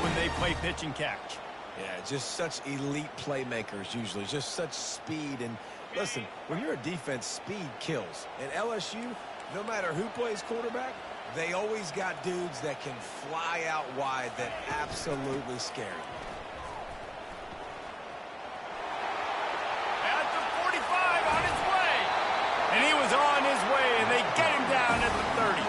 when they play pitch and catch. Yeah, just such elite playmakers usually, just such speed. And listen, when you're a defense, speed kills. And LSU, no matter who plays quarterback, they always got dudes that can fly out wide that absolutely scare you. At the 45, on his way. And he was on his way, and they get him down at the 30.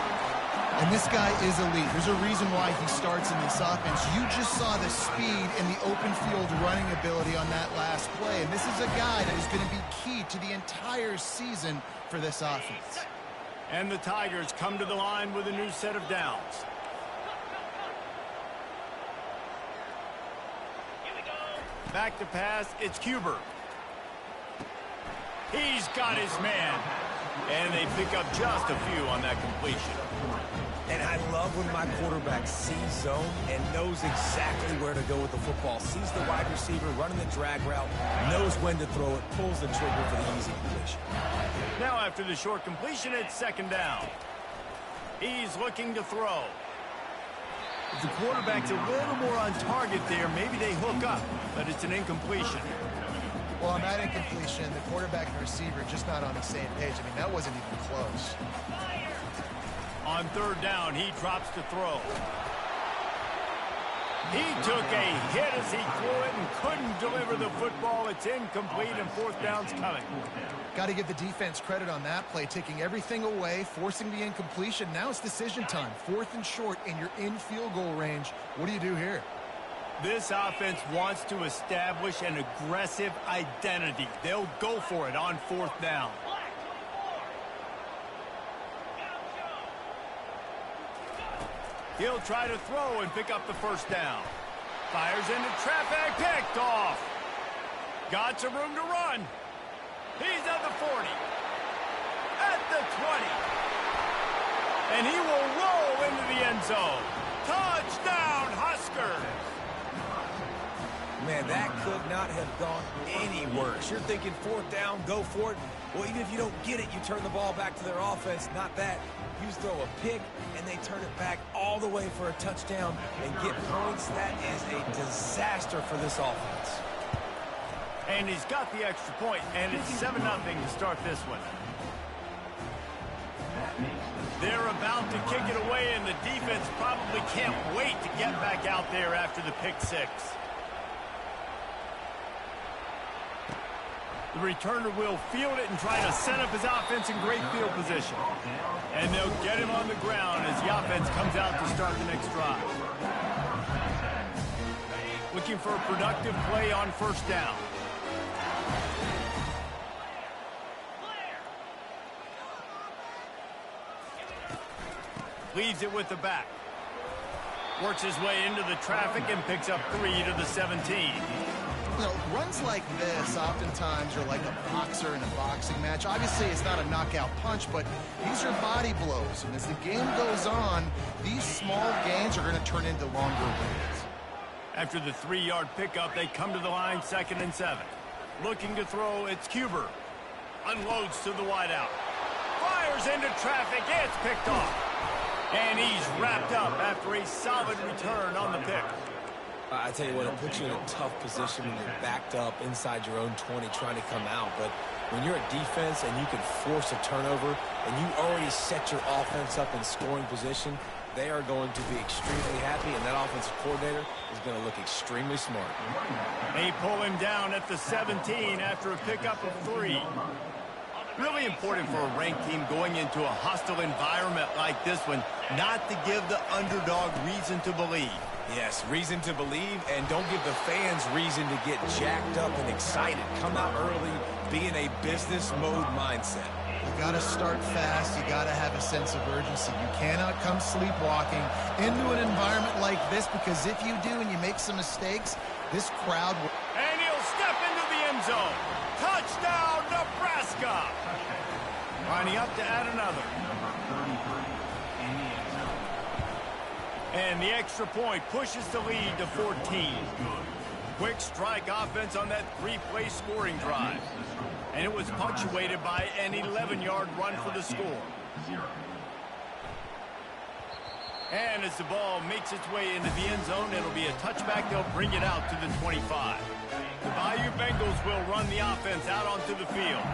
And this guy is elite. There's a reason why he starts in this offense. You just saw the speed and the open field running ability on that last play. And this is a guy that is going to be key to the entire season for this offense. And the Tigers come to the line with a new set of downs. Back to pass, it's Huber. He's got his man. And they pick up just a few on that completion. And I love when my quarterback sees zone and knows exactly where to go with the football. Sees the wide receiver running the drag route, knows when to throw it, pulls the trigger for the easy completion. Now after the short completion, it's second down. He's looking to throw. If the quarterback's a little more on target there, maybe they hook up, but it's an incompletion. Well, on that incompletion, the quarterback and receiver just not on the same page. I mean, that wasn't even close. On third down, he drops to throw. He took a hit as he threw it and couldn't deliver the football. It's incomplete, and fourth down's coming. Got to give the defense credit on that play, taking everything away, forcing the incompletion. Now it's decision time. Fourth and short, and you're in field goal range. What do you do here? This offense wants to establish an aggressive identity. They'll go for it on fourth down. He'll try to throw and pick up the first down. Fires into traffic, picked off. Got some room to run. He's at the 40. At the 20. And he will roll into the end zone. Touchdown, Huskers. Man, that could not have gone any worse. You're thinking fourth down, go for it. Well, even if you don't get it, you turn the ball back to their offense. Not that. You throw a pick, and they turn it back all the way for a touchdown and get points. That is a disaster for this offense. And he's got the extra point, and it's 7-0 to start this one. They're about to kick it away, and the defense probably can't wait to get back out there after the pick six. The returner will field it and try to set up his offense in great field position. And they'll get him on the ground as the offense comes out to start the next drive. Looking for a productive play on first down. Leaves it with the back. Works his way into the traffic and picks up 3 to the 17. You know, runs like this oftentimes are like a boxer in a boxing match. Obviously, it's not a knockout punch, but these are body blows. And as the game goes on, these small gains are going to turn into longer wins. After the 3-yard pickup, they come to the line 2nd and 7. Looking to throw, it's Huber. Unloads to the wideout. Fires into traffic. It's picked off. And he's wrapped up after a solid return on the pick. I tell you what, it puts you in a tough position when you're backed up inside your own 20 trying to come out. But when you're a defense and you can force a turnover and you already set your offense up in scoring position, they are going to be extremely happy, and that offensive coordinator is going to look extremely smart. They pull him down at the 17 after a pickup of 3. Really important for a ranked team going into a hostile environment like this one, not to give the underdog reason to believe. Yes, reason to believe, and don't give the fans reason to get jacked up and excited. Come out early, be in a business mode mindset. You got to start fast. You got to have a sense of urgency. You cannot come sleepwalking into an environment like this, because if you do and you make some mistakes, this crowd will... And he'll step into the end zone. Touchdown, Nebraska! Lining up to add another. And the extra point pushes the lead to 14. Quick strike offense on that 3-play scoring drive. And it was punctuated by an 11-yard run for the score. And as the ball makes its way into the end zone, it'll be a touchback. They'll bring it out to the 25. The Bayou Bengals will run the offense out onto the field.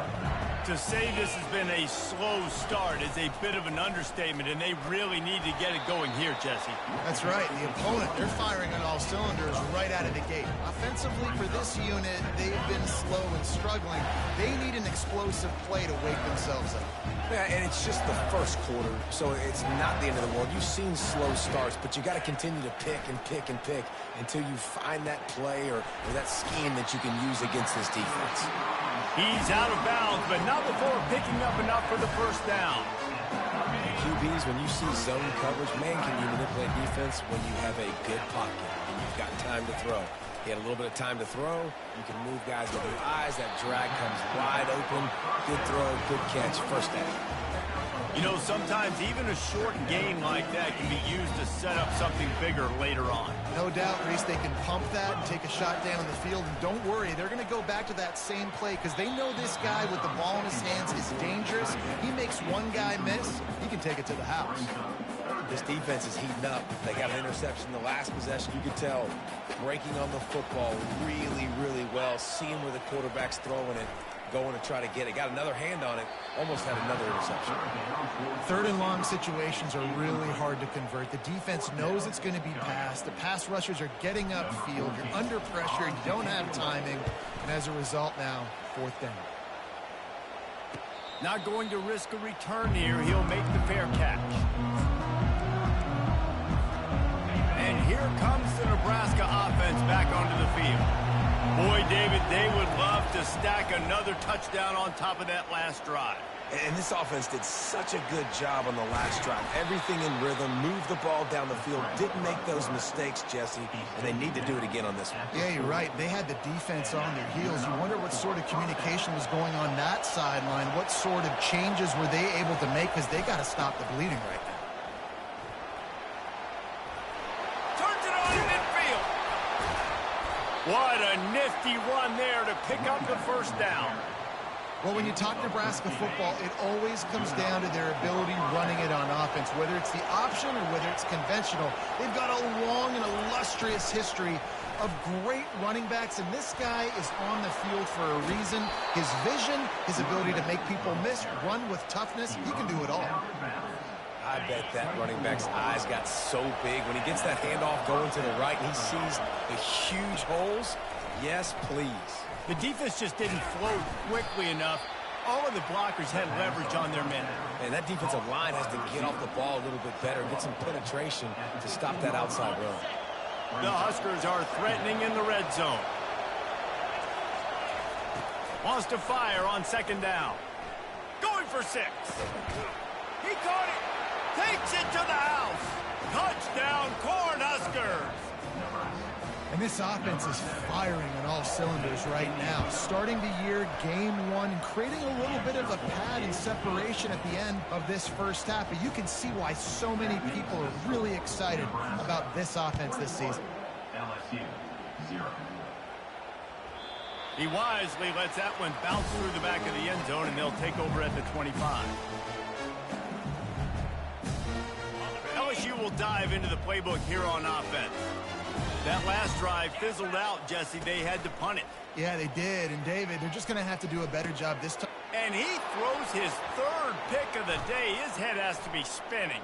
To say this has been a slow start is a bit of an understatement, and they really need to get it going here, Jesse. That's right. The opponent, they're firing on all cylinders right out of the gate. Offensively for this unit, they've been slow and struggling. They need an explosive play to wake themselves up. Yeah, and it's just the first quarter, so it's not the end of the world. You've seen slow starts, but you got to continue to pick and pick and pick until you find that play or that scheme that you can use against this defense. He's out of bounds, but not before picking up enough for the first down. QBs, when you see zone coverage, man, can you manipulate defense when you have a good pocket and you've got time to throw. He had a little bit of time to throw. You can move guys with their eyes. That drag comes wide open. Good throw, good catch, first down. You know, sometimes even a short gain like that can be used to set up something bigger later on. No doubt, Reese, they can pump that and take a shot down the field. And don't worry, they're going to go back to that same play because they know this guy with the ball in his hands is dangerous. He makes one guy miss, he can take it to the house. This defense is heating up. They got an interception the last possession. You could tell breaking on the football really, really well, seeing where the quarterback's throwing it, going to try to get it. Got another hand on it, almost had another interception. Third and long situations are really hard to convert. The defense knows it's going to be passed. The pass rushers are getting upfield. You're under pressure. You don't have timing. And as a result now, fourth down. Not going to risk a return here. He'll make the fair catch. And here comes the Nebraska offense back onto the field. Boy, David, they would love to stack another touchdown on top of that last drive. And this offense did such a good job on the last drive. Everything in rhythm, moved the ball down the field, didn't make those mistakes, Jesse, and they need to do it again on this one. Yeah, you're right. They had the defense on their heels. You wonder what sort of communication was going on that sideline. What sort of changes were they able to make because they got to stop the bleeding right now. Turns it on in midfield. What a nifty run there to pick up the first down. Well, when you talk Nebraska football, it always comes down to their ability running it on offense, whether it's the option or whether it's conventional. They've got a long and illustrious history of great running backs, and this guy is on the field for a reason. His vision, his ability to make people miss, run with toughness, he can do it all. I bet that running back's eyes got so big when he gets that handoff going to the right and he sees the huge holes. Yes, please. The defense just didn't flow quickly enough. All of the blockers had leverage on their men. And that defensive line has to get off the ball a little bit better, get some penetration to stop that outside run. The Huskers are threatening in the red zone. Wants to fire on second down. Going for 6. He caught it. Takes it to the house. Touchdown, Cornhuskers. And this offense is firing on all cylinders right now. Starting the year, game one, creating a little bit of a pad and separation at the end of this first half. But you can see why so many people are really excited about this offense this season. LSU 0. He wisely lets that one bounce through the back of the end zone, and they'll take over at the 25. LSU will dive into the playbook here on offense. That last drive fizzled out, Jesse. They had to punt it. Yeah, they did. And, David, they're just going to have to do a better job this time. And he throws his third pick of the day. His head has to be spinning.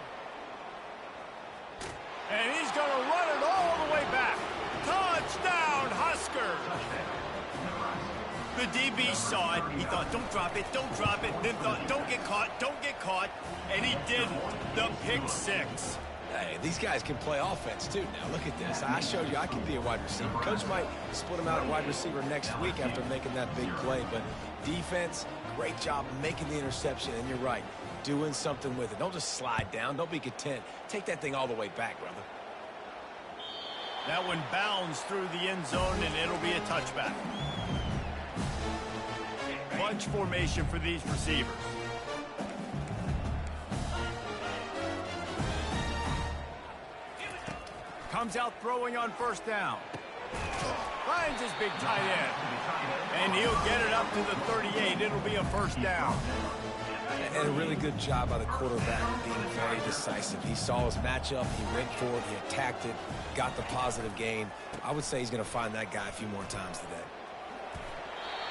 And he's going to run it all the way back. Touchdown, Huskers! The DB saw it. He thought, don't drop it, don't drop it. Then thought, don't get caught, don't get caught. And he didn't. The pick 6. Hey, these guys can play offense, too. Now, look at this. I showed you I can be a wide receiver. Coach might split him out at wide receiver next week after making that big play. But defense, great job making the interception. And you're right, doing something with it. Don't just slide down. Don't be content. Take that thing all the way back, brother. That one bounds through the end zone, and it'll be a touchback. Bunch formation for these receivers. Comes out throwing on first down. Finds his big tight end. And he'll get it up to the 38. It'll be a first down. And a really good job by the quarterback being very decisive. He saw his matchup, he went for it, he attacked it, got the positive gain. I would say he's going to find that guy a few more times today.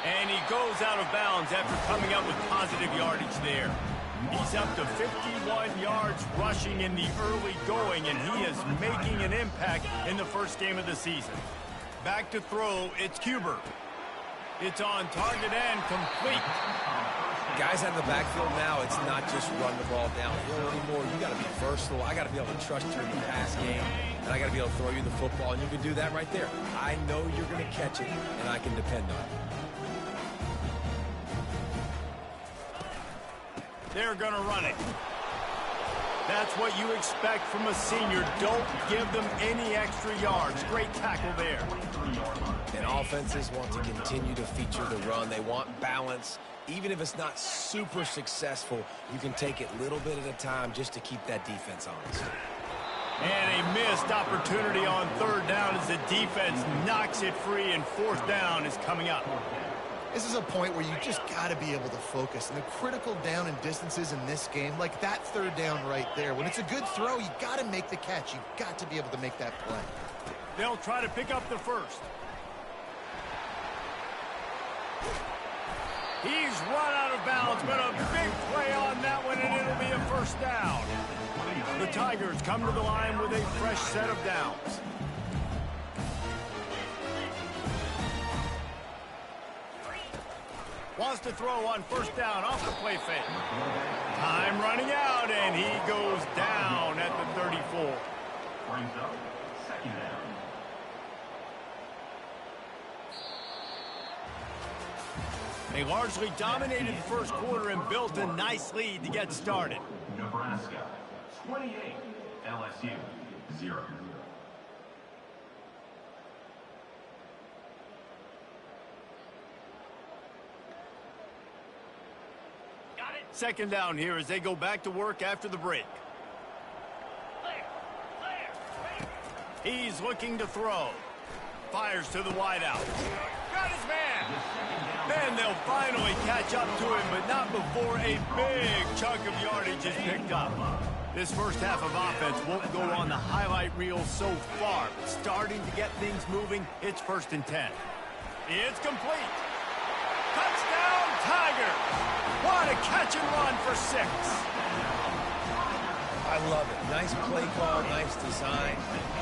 And he goes out of bounds after coming up with positive yardage there. He's up to 51 yards rushing in the early going, and he is making an impact in the first game of the season. Back to throw, it's Huber. It's on target and complete. Guys out in the backfield now, it's not just run the ball downhill anymore. You got to be versatile. I got to be able to trust you in the pass game, and I got to be able to throw you the football, and you can do that right there. I know you're going to catch it, and I can depend on it. They're going to run it. That's what you expect from a senior. Don't give them any extra yards. Great tackle there. And offenses want to continue to feature the run. They want balance. Even if it's not super successful, you can take it little bit at a time just to keep that defense honest. And a missed opportunity on third down as the defense knocks it free, and fourth down is coming up. This is a point where you just got to be able to focus. And the critical down and distances in this game, like that third down right there, when it's a good throw, you got to make the catch. You got to be able to make that play. They'll try to pick up the first. He's run out of bounds, but a big play on that one, and it'll be a first down. The Tigers come to the line with a fresh set of downs. Wants to throw on first down off the play fake. Time running out, and he goes down at the 34. Brings up second down. They largely dominated the first quarter and built a nice lead to get started. Nebraska 28, LSU 0. Second down here as they go back to work after the break. He's looking to throw. Fires to the wideout. Got his man. And they'll finally catch up to him, but not before a big chunk of yardage is picked up. This first half of offense won't go on the highlight reel so far. But starting to get things moving, it's 1st and 10. It's complete. Touchdown, Tigers! What a catch and run for 6. I love it. Nice play call, nice design.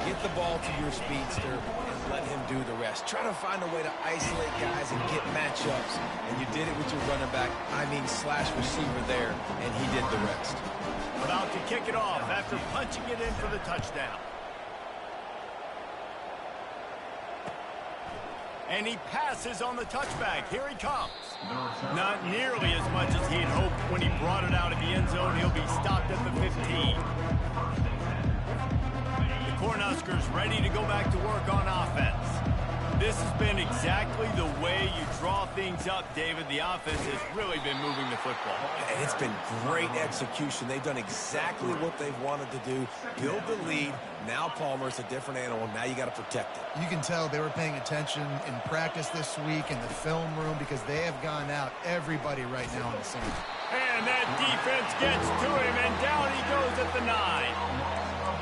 Get the ball to your speedster and let him do the rest. Try to find a way to isolate guys and get matchups. And you did it with your running back, slash receiver there, and he did the rest. About to kick it off after punching it in for the touchdown. And he passes on the touchback. Here he comes. Not nearly as much as he had hoped when he brought it out of the end zone. He'll be stopped at the 15. The Cornhuskers ready to go back to work on offense. This has been exactly the way you draw things up, David. The offense has really been moving the football. And it's been great execution. They've done exactly what they've wanted to do. Build the lead. Now Palmer's a different animal. Now you got to protect it. You can tell they were paying attention in practice this week in the film room because they have gone out everybody right now on the scene. And that defense gets to him, and down he goes at the 9.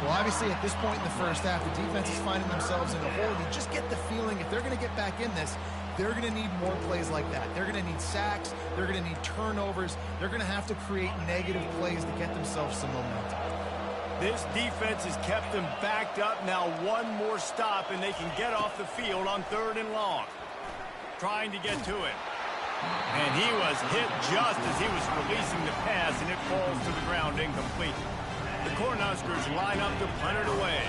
Well, obviously, at this point in the first half, the defense is finding themselves in a hole. You just get the feeling if they're going to get back in this, they're going to need more plays like that. They're going to need sacks. They're going to need turnovers. They're going to have to create negative plays to get themselves some momentum. This defense has kept them backed up. Now one more stop, and they can get off the field on 3rd and long. Trying to get to it. And he was hit just as he was releasing the pass, and it falls to the ground incomplete. The Cornhuskers line up to punt it away.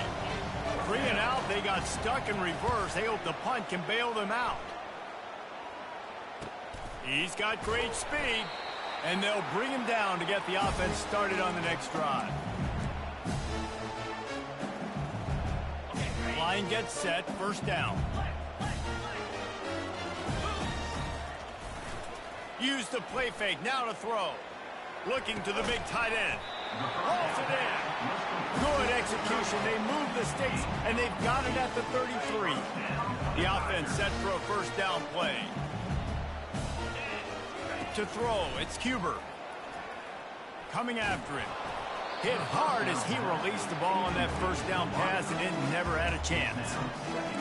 3 and out, they got stuck in reverse. They hope the punt can bail them out. He's got great speed, and they'll bring him down to get the offense started on the next drive. Line gets set, 1st down. Use the play fake, now to throw. Looking to the big tight end. Rolls it in. Good execution. They move the sticks, and they've got it at the 33. The offense set for a 1st down play. To throw, it's Huber. coming after him. Hit hard as he released the ball on that first down pass and it never had a chance.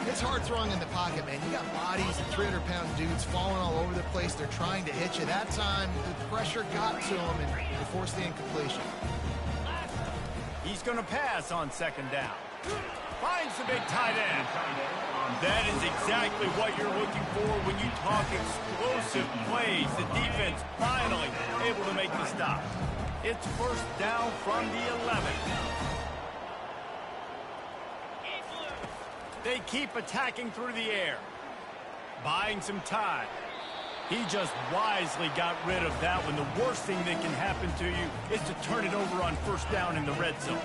It's hard throwing in the pocket, man. You got bodies and 300-pound dudes falling all over the place. They're trying to hit you. That time, the pressure got to him and they forced the incompletion. He's going to pass on second down. Finds the big tight end. That is exactly what you're looking for when you talk explosive plays. The defense finally able to make the stop. It's first down from the 11. They keep attacking through the air. Buying some time. He just wisely got rid of that one. The worst thing that can happen to you is to turn it over on first down in the red zone.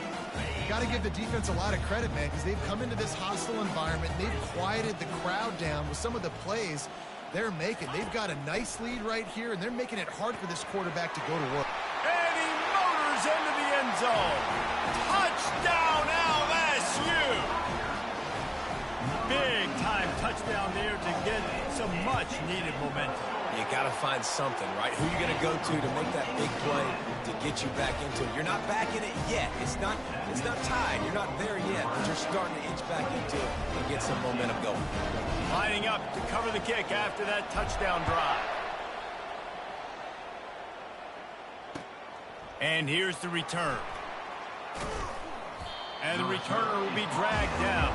Got to give the defense a lot of credit, man, because they've come into this hostile environment. They've quieted the crowd down with some of the plays they're making. They've got a nice lead right here, and they're making it hard for this quarterback to go to work. And he motors into the end zone. Touchdown, LSU! Big-time touchdown there to get some much-needed momentum. You got to find something, right? Who you going to go to make that big play to get you back into it? You're not back in it yet. It's not tied. You're not there yet, but you're starting to inch back into it and get some momentum going. Lining up to cover the kick after that touchdown drive. And here's the return. And the returner will be dragged down.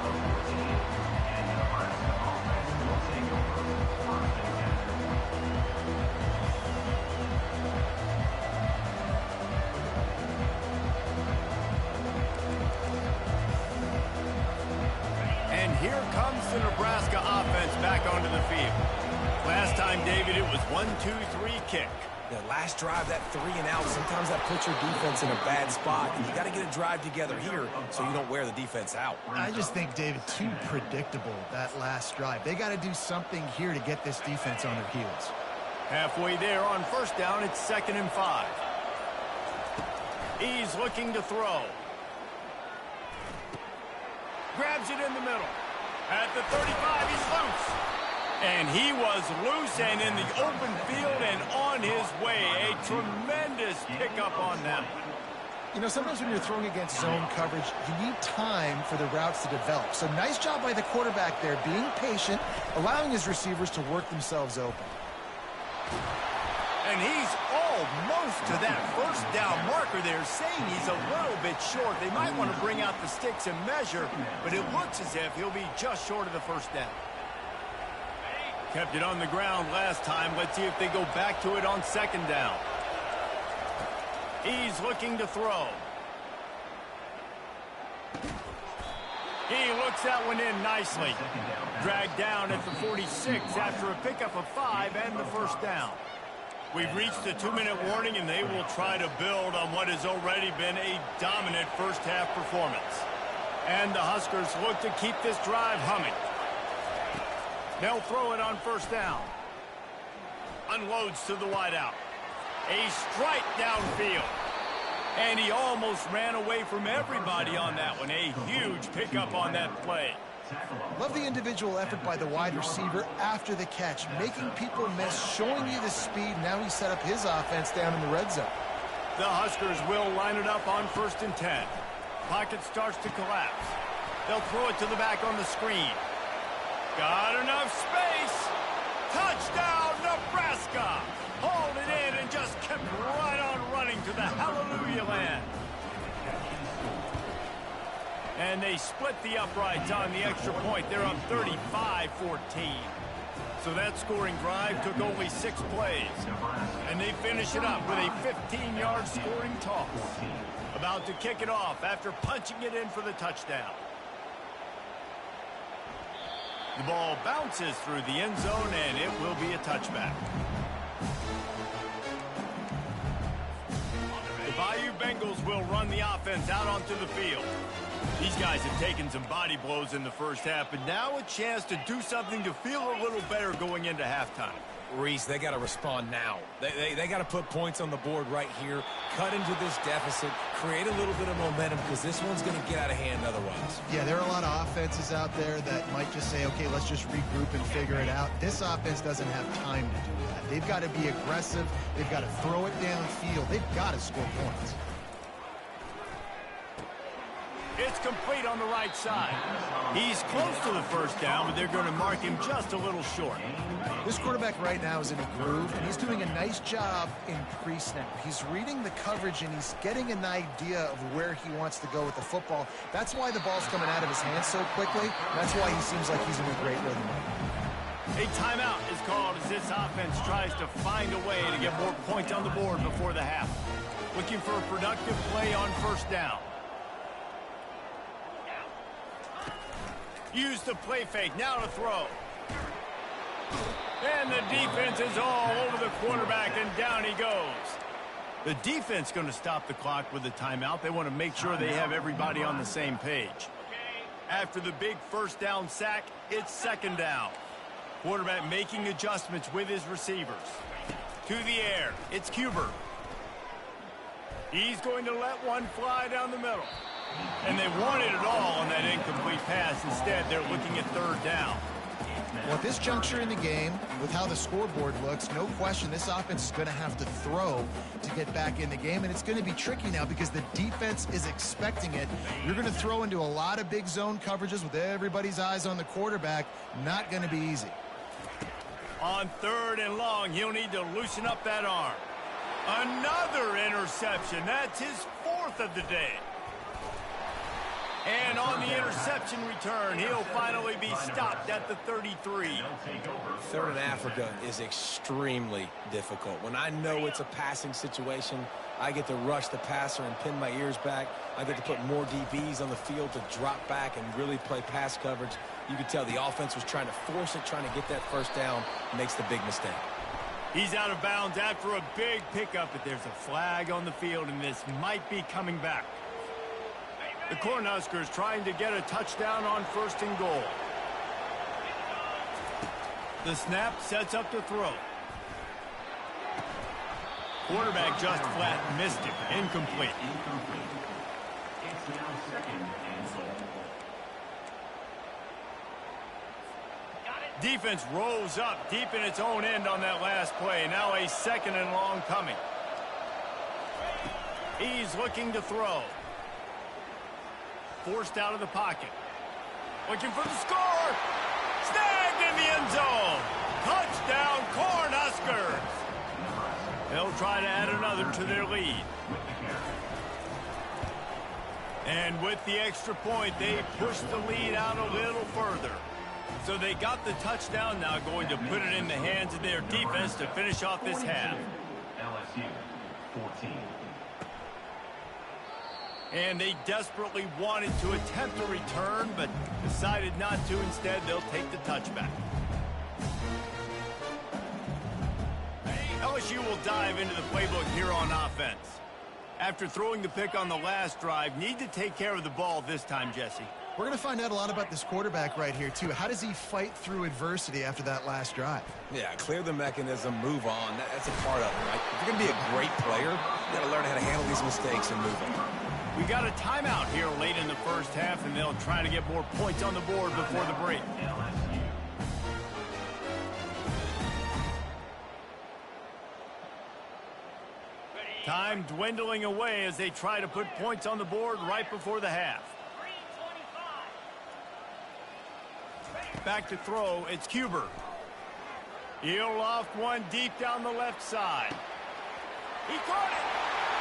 Here comes the Nebraska offense back onto the field. Last time, David, it was 1-2-3 kick. The last drive, that 3 and out, sometimes that puts your defense in a bad spot, and you got to get a drive together here so you don't wear the defense out. I just think, David, too predictable, that last drive. They got to do something here to get this defense on their heels. Halfway there on first down, it's 2nd and 5. He's looking to throw. Grabs it in the middle. At the 35, he's loose. And he was loose and in the open field and on his way. A tremendous pickup on that. You know, sometimes when you're throwing against zone coverage, you need time for the routes to develop. So nice job by the quarterback there, being patient, allowing his receivers to work themselves open. And he's almost to that first down marker there, saying he's a little bit short. They might want to bring out the sticks and measure, but it looks as if he'll be just short of the first down. Kept it on the ground last time. Let's see if they go back to it on second down. He's looking to throw. He looks that one in nicely. Dragged down at the 46 after a pickup of 5 and the first down. We've reached the 2-minute warning, and they will try to build on what has already been a dominant first-half performance. And the Huskers look to keep this drive humming. They'll throw it on first down. Unloads to the wideout. A strike downfield. And he almost ran away from everybody on that one. A huge pickup on that play. Love the individual effort by the wide receiver after the catch, making people miss, showing you the speed. Now he set up his offense down in the red zone. The Huskers will line it up on 1st and 10. Pocket starts to collapse. They'll throw it to the back on the screen. Got enough space. Touchdown, Nebraska. Hauled it in and just kept right on running to the hallelujah land. And they split the uprights on the extra point. They're up 35-14. So that scoring drive took only 6 plays. And they finish it up with a 15-yard scoring toss. About to kick it off after punching it in for the touchdown. The ball bounces through the end zone, and it will be a touchback. The Bayou Bengals will run the offense out onto the field. These guys have taken some body blows in the first half, but now a chance to do something to feel a little better going into halftime. Reese, they got to respond now. They got to put points on the board right here, cut into this deficit, create a little bit of momentum, because this one's going to get out of hand otherwise. Yeah, there are a lot of offenses out there that might just say, okay, let's just regroup and figure it out. This offense doesn't have time to do that. They've got to be aggressive. They've got to throw it downfield. They've got to score points. It's complete on the right side. He's close to the first down, but they're going to mark him just a little short. This quarterback right now is in a groove, and he's doing a nice job in pre-snap. He's reading the coverage, and he's getting an idea of where he wants to go with the football. That's why the ball's coming out of his hands so quickly. That's why he seems like he's in a great rhythm. A timeout is called as this offense tries to find a way to get more points on the board before the half. Looking for a productive play on first down. Use the play fake, now to throw. And the defense is all over the quarterback, and down he goes. The defense going to stop the clock with a timeout. They want to make sure they have everybody on the same page. After the big first down sack, it's second down. Quarterback making adjustments with his receivers. To the air, it's Cuber. He's going to let one fly down the middle. And they wanted it all on that incomplete pass. Instead, they're looking at third down. Well, at this juncture in the game, with how the scoreboard looks, no question this offense is going to have to throw to get back in the game, and it's going to be tricky now because the defense is expecting it. You're going to throw into a lot of big zone coverages with everybody's eyes on the quarterback. Not going to be easy. On third and long, he'll need to loosen up that arm. Another interception. That's his fourth of the day. And on the interception return, he'll finally be stopped at the 33. Third in Africa is extremely difficult. When I know it's a passing situation, I get to rush the passer and pin my ears back. I get to put more DBs on the field to drop back and really play pass coverage. You could tell the offense was trying to force it, trying to get that first down, makes the big mistake. He's out of bounds after a big pickup, but there's a flag on the field, and this might be coming back. The Cornhuskers trying to get a touchdown on first and goal. The snap sets up the throw. Quarterback just flat missed it. Incomplete. It's now second and goal. Defense rolls up deep in its own end on that last play. Now a second and long coming. He's looking to throw. Forced out of the pocket. Looking for the score. Snagged in the end zone. Touchdown, Cornhuskers. They'll try to add another to their lead. And with the extra point, they push the lead out a little further. So they got the touchdown, now going to put it in the hands of their defense to finish off this half. LSU 14. And they desperately wanted to attempt a return, but decided not to. Instead, they'll take the touchback. LSU will dive into the playbook here on offense. After throwing the pick on the last drive, need to take care of the ball this time, Jesse. We're going to find out a lot about this quarterback right here, too. How does he fight through adversity after that last drive? Yeah, clear the mechanism, move on. That's a part of it, right? If you're going to be a great player, you got to learn how to handle these mistakes and move on. We got a timeout here late in the first half, and they'll try to get more points on the board before the break. Time dwindling away as they try to put points on the board right before the half. Back to throw, it's Cuber. He'll loft one deep down the left side. He caught it!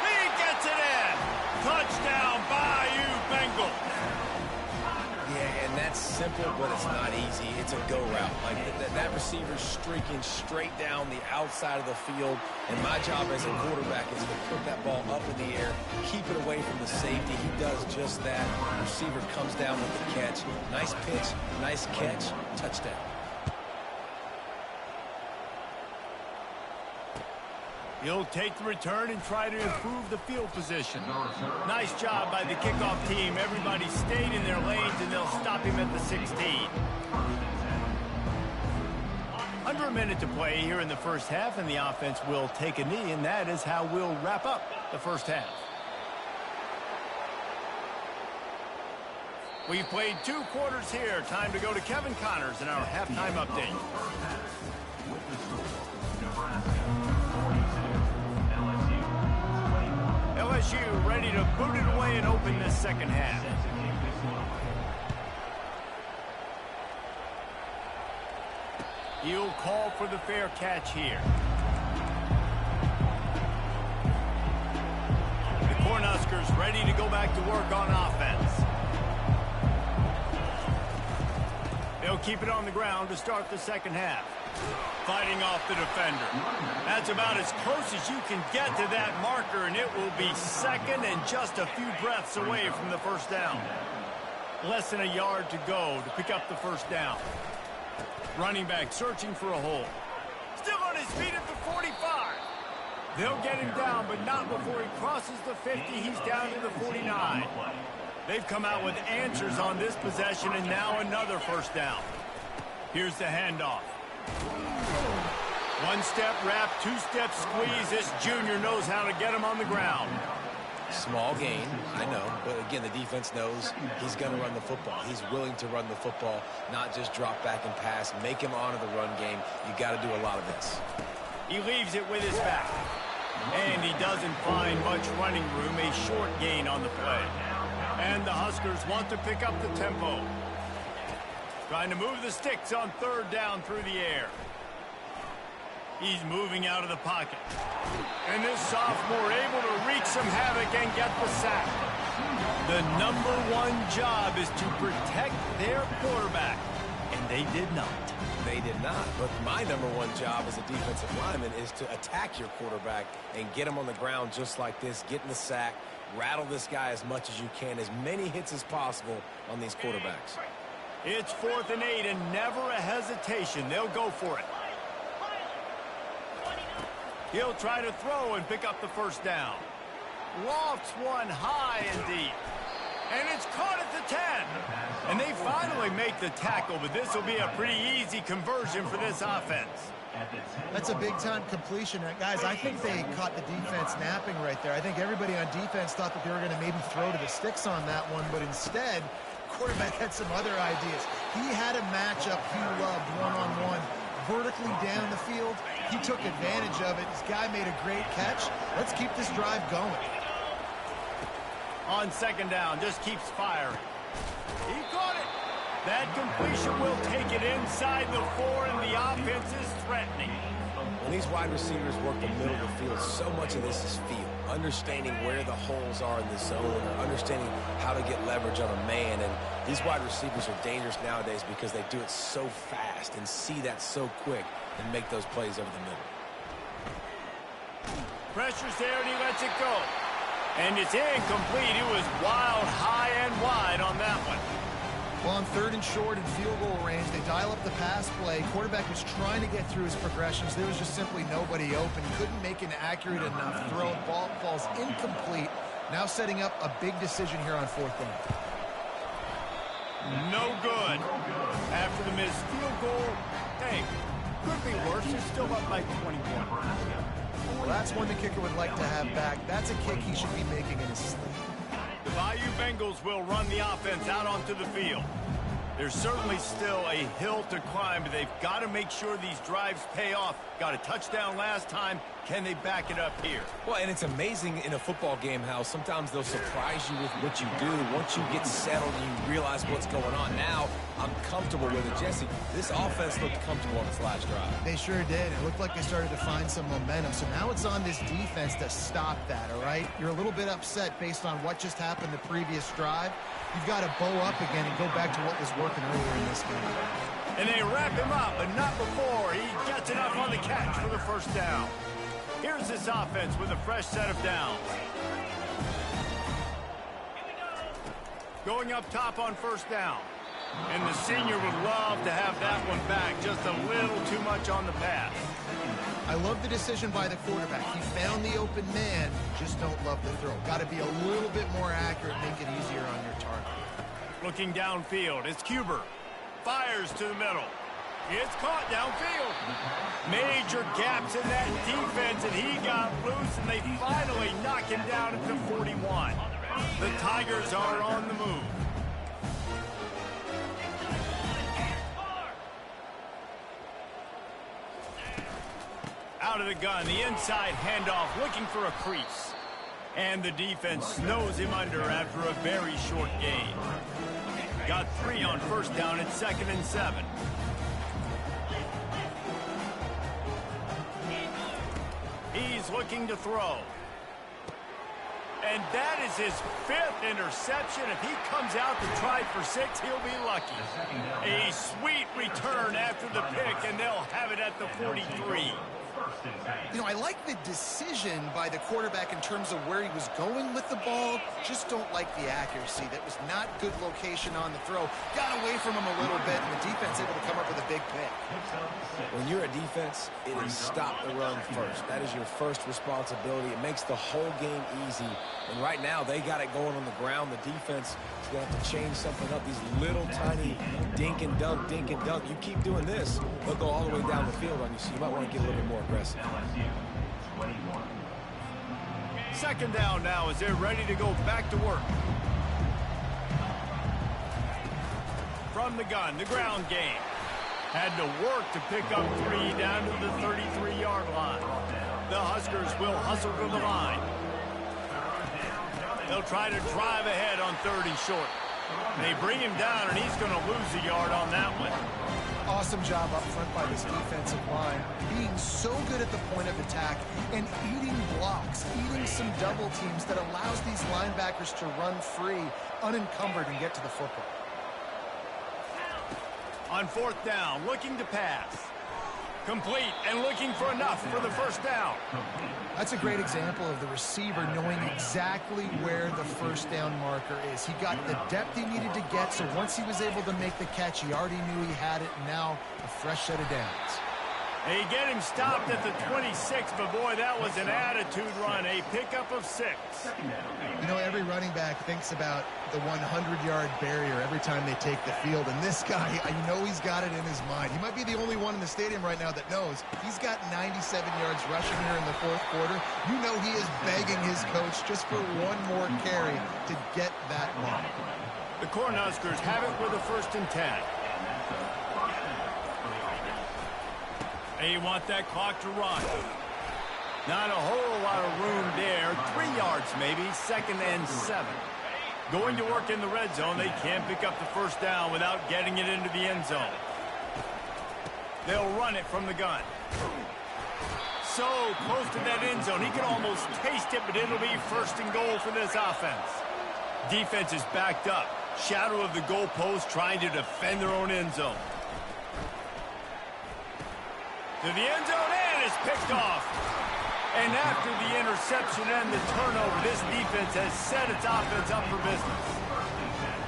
He gets it in! Touchdown, Bayou Bengals! Yeah, and that's simple, but it's not easy. It's a go route. Like that receiver's streaking straight down the outside of the field, and my job as a quarterback is to put that ball up in the air, keep it away from the safety. He does just that. The receiver comes down with the catch. Nice pitch, nice catch, touchdown. He'll take the return and try to improve the field position. Nice job by the kickoff team. Everybody stayed in their lanes, and they'll stop him at the 16. Under a minute to play here in the first half, and the offense will take a knee, and that is how we'll wrap up the first half. We've played 2 quarters here. Time to go to Kevin Connors in our halftime update. LSU ready to boot it away and open this second half. He'll call for the fair catch here. The Cornhuskers ready to go back to work on offense. They'll keep it on the ground to start the second half. Fighting off the defender. That's about as close as you can get to that marker, and it will be second and just a few breaths away from the first down. Less than a yard to go to pick up the first down. Running back searching for a hole. Still on his feet at the 45. They'll get him down, but not before he crosses the 50. He's down to the 49. They've come out with answers on this possession, and now another first down. Here's the handoff. One-step wrap, two-step squeeze. This junior knows how to get him on the ground. Small gain, I know, but again, the defense knows he's going to run the football. He's willing to run the football, not just drop back and pass, make him honor the run game. You got to do a lot of this. He leaves it with his back, and he doesn't find much running room. A short gain on the play. And the Huskers want to pick up the tempo. Trying to move the sticks on third down through the air. He's moving out of the pocket. And this sophomore able to wreak some havoc and get the sack. The #1 job is to protect their quarterback. And they did not. They did not. But my #1 job as a defensive lineman is to attack your quarterback and get him on the ground just like this, get in the sack, rattle this guy as much as you can, as many hits as possible on these quarterbacks. It's 4th and 8 and never a hesitation. They'll go for it. He'll try to throw and pick up the first down. Lofts one high and deep. And it's caught at the 10. And they finally make the tackle, but this will be a pretty easy conversion for this offense. That's a big-time completion. Guys, I think they caught the defense napping right there. I think everybody on defense thought that they were going to maybe throw to the sticks on that one, but instead, quarterback had some other ideas. He had a matchup he loved one-on-one, vertically down the field. He took advantage of it. This guy made a great catch. Let's keep this drive going. On second down, just keeps firing. He caught it. That completion will take it inside the 4, and the offense is threatening. When these wide receivers work the middle of the field, so much of this is feel. Understanding where the holes are in the zone, or understanding how to get leverage on a man. And these wide receivers are dangerous nowadays because they do it so fast and see that so quick and make those plays over the middle. Pressure's there, and he lets it go. And it's incomplete. It was wild, high and wide on that one. Well, on 3rd and short and field goal range, they dial up the pass play. Quarterback was trying to get through his progressions. There was just simply nobody open. Couldn't make an accurate enough throw. Ball falls incomplete. Now setting up a big decision here on 4th down. No good. After the missed field goal, hey, could be worse. They're still up by 21. Well, that's one the kicker would like to have back. That's a kick he should be making in his sleep. The Bayou Bengals will run the offense out onto the field. There's certainly still a hill to climb, but they've got to make sure these drives pay off. Got a touchdown last time. Can they back it up here? Well, and it's amazing in a football game how sometimes they'll surprise you with what you do. Once you get settled and you realize what's going on. Now, I'm comfortable with it. Jesse, this offense looked comfortable on this last drive. They sure did. It looked like they started to find some momentum. So now it's on this defense to stop that, all right? You're a little bit upset based on what just happened the previous drive. You've got to bow up again and go back to what was working earlier in this game. And they wrap him up, but not before he gets enough on the catch for the first down. Here's this offense with a fresh set of downs. Going up top on first down. And the senior would love to have that one back. Just a little too much on the pass. I love the decision by the quarterback. He found the open man, just don't love the throw. Got to be a little bit more accurate, make it easier on your target. Looking downfield, it's Cuber. Fires to the middle. It's caught downfield. Major gaps in that defense, and he got loose, and they finally knock him down at the 41. The Tigers are on the move. Out of the gun, the inside handoff, looking for a crease. And the defense snows him under after a very short gain. Got 3 on first down at 2nd and 7. He's looking to throw. And that is his 5th interception. If he comes out to try for 6, he'll be lucky. A sweet return after the pick, and they'll have it at the 43. You know, I like the decision by the quarterback in terms of where he was going with the ball. Just don't like the accuracy. That was not good location on the throw. Got away from him a little bit, and the defense able to come up with a big pick. When you're a defense, it is stop the run first. That is your first responsibility. It makes the whole game easy. And right now, they got it going on the ground. The defense is going to have to change something up. These little tiny dink and dunk, dink and dunk. You keep doing this, they'll go all the way down the field on you, so you might want to get a little bit more aggressive. LSU 21. 2nd down now as they're ready to go back to work. From the gun, the ground game. Had to work to pick up 3 down to the 33-yard line. The Huskers will hustle to the line. They'll try to drive ahead on 3rd and short. They bring him down, and he's going to lose a yard on that one. Awesome job up front by this defensive line, being so good at the point of attack and eating blocks, eating some double teams that allows these linebackers to run free, unencumbered, and get to the football. On 4th down, looking to pass. Complete and looking for enough for the 1st down. That's a great example of the receiver knowing exactly where the 1st down marker is. He got the depth he needed to get, so once he was able to make the catch, he already knew he had it, and now a fresh set of downs. They get him stopped at the 26, but boy, that was an attitude run, a pickup of 6. You know, every running back thinks about the 100-yard barrier every time they take the field, and this guy, I know he's got it in his mind. He might be the only one in the stadium right now that knows he's got 97 yards rushing here in the 4th quarter. You know he is begging his coach just for one more carry to get that mark. The Cornhuskers have it with a 1st and 10. They want that clock to run. Not a whole lot of room there. 3 yards maybe, 2nd and 7. Going to work in the red zone. They can't pick up the 1st down without getting it into the end zone. They'll run it from the gun. So close to that end zone. He can almost taste it, but it'll be 1st and goal for this offense. Defense is backed up. Shadow of the goalpost trying to defend their own end zone. To the end zone, and it's picked off. And after the interception and the turnover, this defense has set its offense up for business.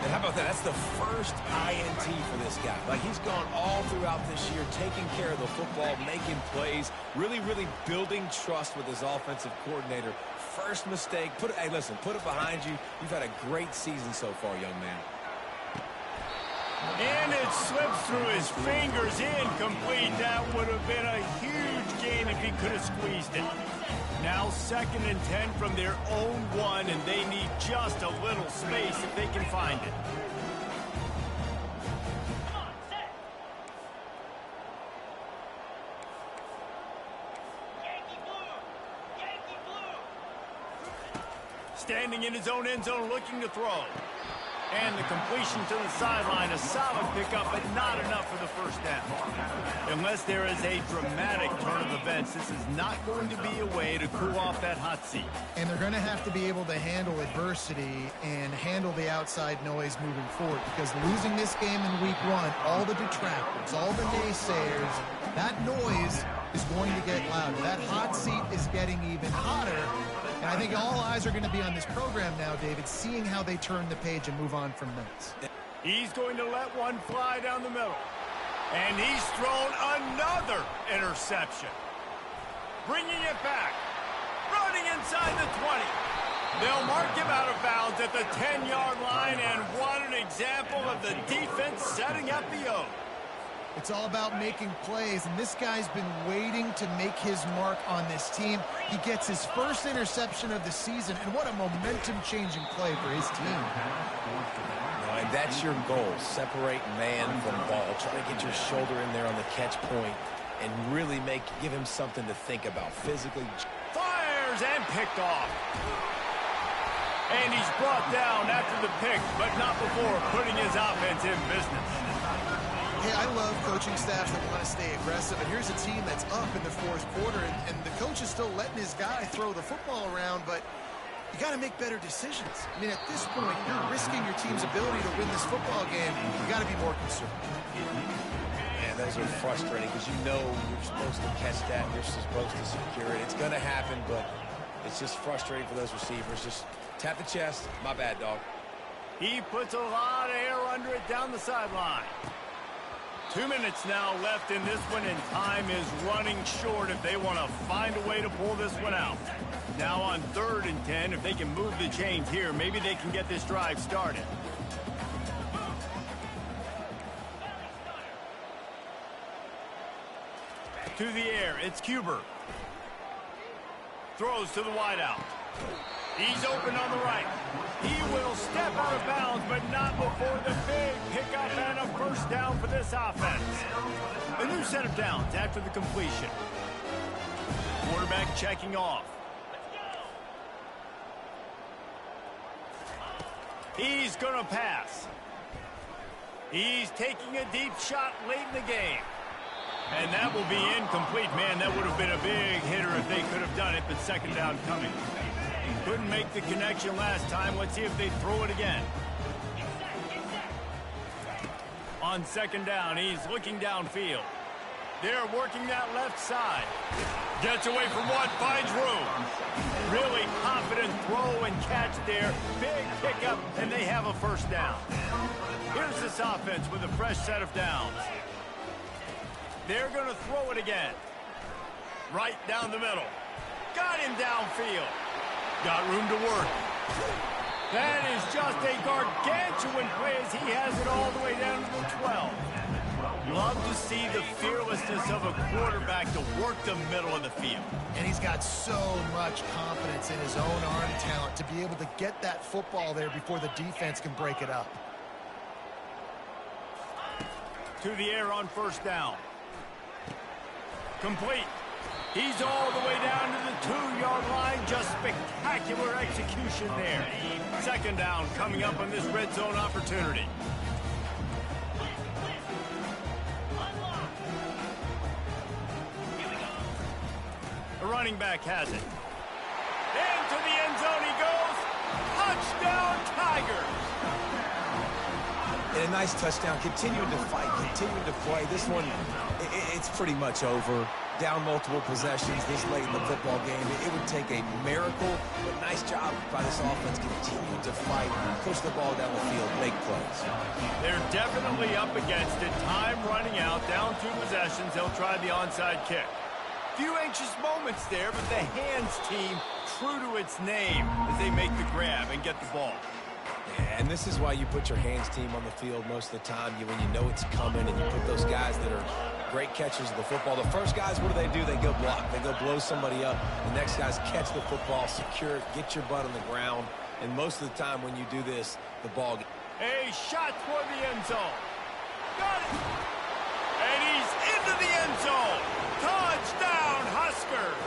And how about that? That's the first INT for this guy. Like, he's gone all throughout this year, taking care of the football, making plays, really, really building trust with his offensive coordinator. First mistake, hey, listen, put it behind you. You've had a great season so far, young man. And it slips through his fingers, incomplete. That would have been a huge gain if he could have squeezed it. Now 2nd and 10 from their own 1, and they need just a little space if they can find it. Standing in his own end zone, looking to throw. And the completion to the sideline, a solid pickup, but not enough for the 1st down. Unless there is a dramatic turn of events, this is not going to be a way to cool off that hot seat. And they're going to have to be able to handle adversity and handle the outside noise moving forward, because losing this game in week 1, all the detractors, all the naysayers, that noise is going to get louder. That hot seat is getting even hotter. And I think all eyes are going to be on this program now, David, seeing how they turn the page and move on from this. He's going to let one fly down the middle. And he's thrown another interception. Bringing it back. Running inside the 20. They'll mark him out of bounds at the 10-yard line, and what an example of the defense setting up the O. It's all about making plays, and this guy's been waiting to make his mark on this team. He gets his first interception of the season, and what a momentum-changing play for his team. And that's your goal, separate man from ball. Try to get your shoulder in there on the catch point and really give him something to think about physically. Fires and picked off. And he's brought down after the pick, but not before putting his offense in business. Hey, I love coaching staffs that want to stay aggressive, and here's a team that's up in the fourth quarter, and the coach is still letting his guy throw the football around, but you got to make better decisions. I mean, at this point, you're risking your team's ability to win this football game. You got to be more conservative. Man, those are frustrating because you know you're supposed to catch that, you're supposed to secure it. It's going to happen, but it's just frustrating for those receivers. Just tap the chest. My bad, dog. He puts a lot of air under it down the sideline. 2 minutes now left in this one, and time is running short if they want to find a way to pull this one out. Now on 3rd and 10, if they can move the chains here, maybe they can get this drive started. To the air, it's Cuber. Throws to the wideout. He's open on the right. He will step out of bounds, but not before the big pickup and a first down for this offense. A new set of downs after the completion. Quarterback checking off. He's going to pass. He's taking a deep shot late in the game. And that will be incomplete. Man, that would have been a big hitter if they could have done it, but second down coming. Couldn't make the connection last time. Let's see if they throw it again. On second down, he's looking downfield. They're working that left side. Gets away from one, finds room. Really confident throw and catch there. Big pickup, and they have a first down. Here's this offense with a fresh set of downs. They're going to throw it again. Right down the middle. Got him downfield. Got room to work. That is just a gargantuan play as he has it all the way down to the 12. Love to see the fearlessness of a quarterback to work the middle of the field. And he's got so much confidence in his own arm talent to be able to get that football there before the defense can break it up. To the air on first down. Complete. He's all the way down to the 2-yard line. Just spectacular execution there. Second down coming up on this red zone opportunity. The running back has it. Into the end zone he goes. Touchdown, Tigers. And a nice touchdown. Continuing to fight, continuing to play. This one, it's pretty much over. Down multiple possessions this late in the football game. It would take a miracle, but nice job by this offense. Continue to fight, push the ball down the field, make plays. They're definitely up against it. Time running out, down 2 possessions. They'll try the onside kick. Few anxious moments there, but the hands team true to its name as they make the grab and get the ball. Yeah, and this is why you put your hands team on the field most of the time. When you know it's coming, and you put those guys that are great catchers of the football. The first guys, what do? They go block. They go blow somebody up. The next guys catch the football, secure it, get your butt on the ground. And most of the time when you do this, the ball gets... A shot toward the end zone. Got it. And he's into the end zone. Touchdown, Huskers.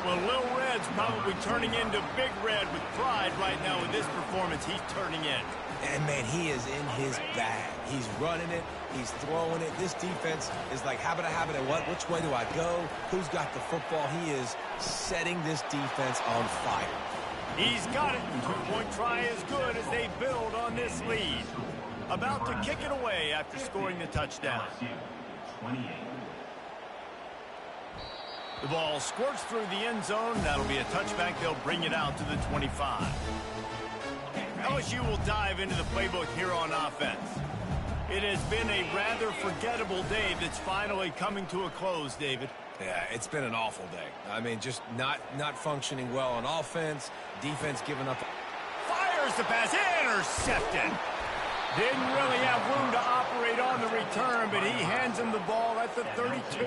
Well, Lil Red's probably turning into Big Red with pride right now with this performance he's turning in. And, man, he is in his bag. He's running it. He's throwing it. This defense is like, habit, and what? Which way do I go? Who's got the football? He is setting this defense on fire. He's got it. 2-point try is good as they build on this lead. About to kick it away after scoring the touchdown. 28. The ball squirts through the end zone. That'll be a touchback. They'll bring it out to the 25. LSU will dive into the playbook here on offense. It has been a rather forgettable day that's finally coming to a close, David. Yeah, it's been an awful day. I mean, just not functioning well on offense, defense giving up. Fires the pass, intercepted. Didn't really have room to operate on the return, but he hands him the ball at the 32.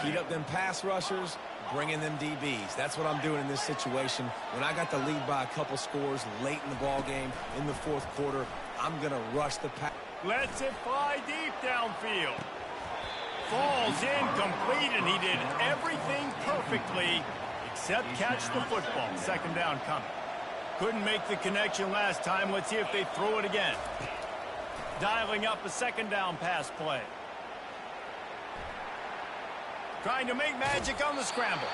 Heat up them pass rushers, bring in them DBs. That's what I'm doing in this situation. When I got the lead by a couple scores late in the ball game, in the fourth quarter, I'm going to rush the pass. Lets it fly deep downfield. Falls incomplete, and he did everything perfectly except catch the football. Second down coming. Couldn't make the connection last time. Let's see if they throw it again. Dialing up a second down pass play. Trying to make magic on the scramble.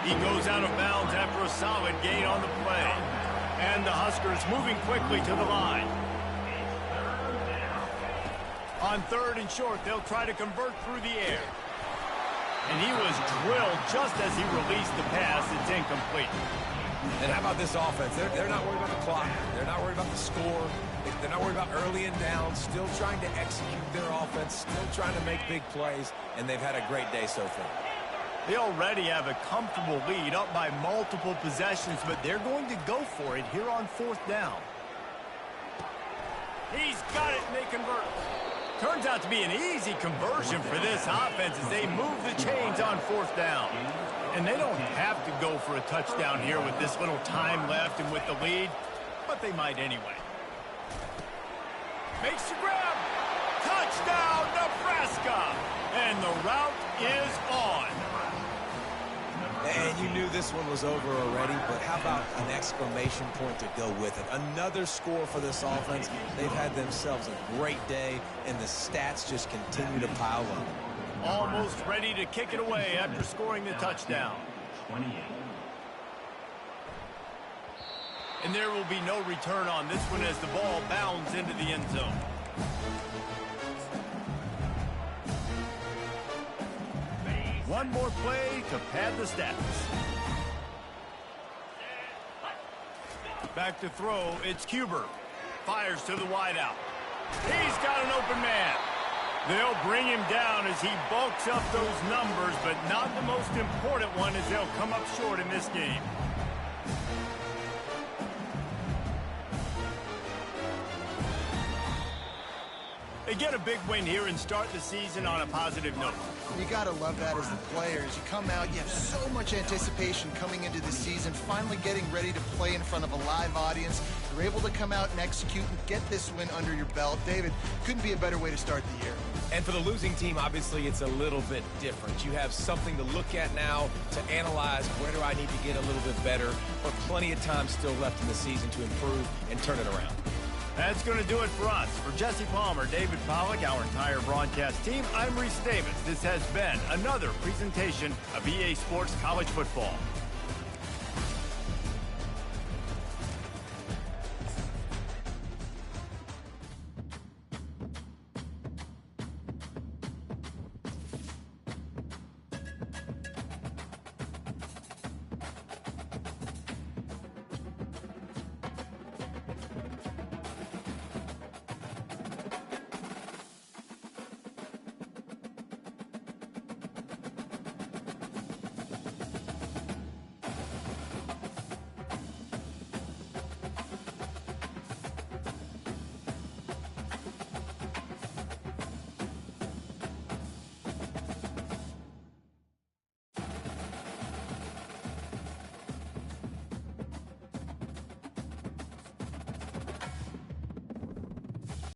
He goes out of bounds after a solid gain on the play. And the Huskers moving quickly to the line. On third and short, they'll try to convert through the air. And he was drilled just as he released the pass. It's incomplete. And how about this offense? They're not worried about the clock. They're not worried about the score. They're not worried about early and down. Still trying to execute their offense. Still trying to make big plays. And they've had a great day so far. They already have a comfortable lead up by multiple possessions, but they're going to go for it here on fourth down. He's got it, and they convert. Turns out to be an easy conversion for this offense as they move the chains on fourth down. And they don't have to go for a touchdown here with this little time left and with the lead, but they might anyway. Makes the grab. Touchdown, Nebraska. And the route is on. And you knew this one was over already, but how about an exclamation point to go with it? Another score for this offense. They've had themselves a great day, and the stats just continue to pile up. Almost ready to kick it away after scoring the touchdown. 28. And there will be no return on this one as the ball bounds into the end zone. One more play to pad the stats. Back to throw, it's Huber. Fires to the wideout. He's got an open man. They'll bring him down as he bulks up those numbers, but not the most important one as they'll come up short in this game. They get a big win here and start the season on a positive note. You got to love that as the players. You come out, you have so much anticipation coming into the season, finally getting ready to play in front of a live audience. You're able to come out and execute and get this win under your belt. David, couldn't be a better way to start the year. And for the losing team, obviously, it's a little bit different. You have something to look at now to analyze where do I need to get a little bit better, but plenty of time still left in the season to improve and turn it around. That's going to do it for us. For Jesse Palmer, David Pollack, our entire broadcast team, I'm Reese Davis. This has been another presentation of EA Sports College Football.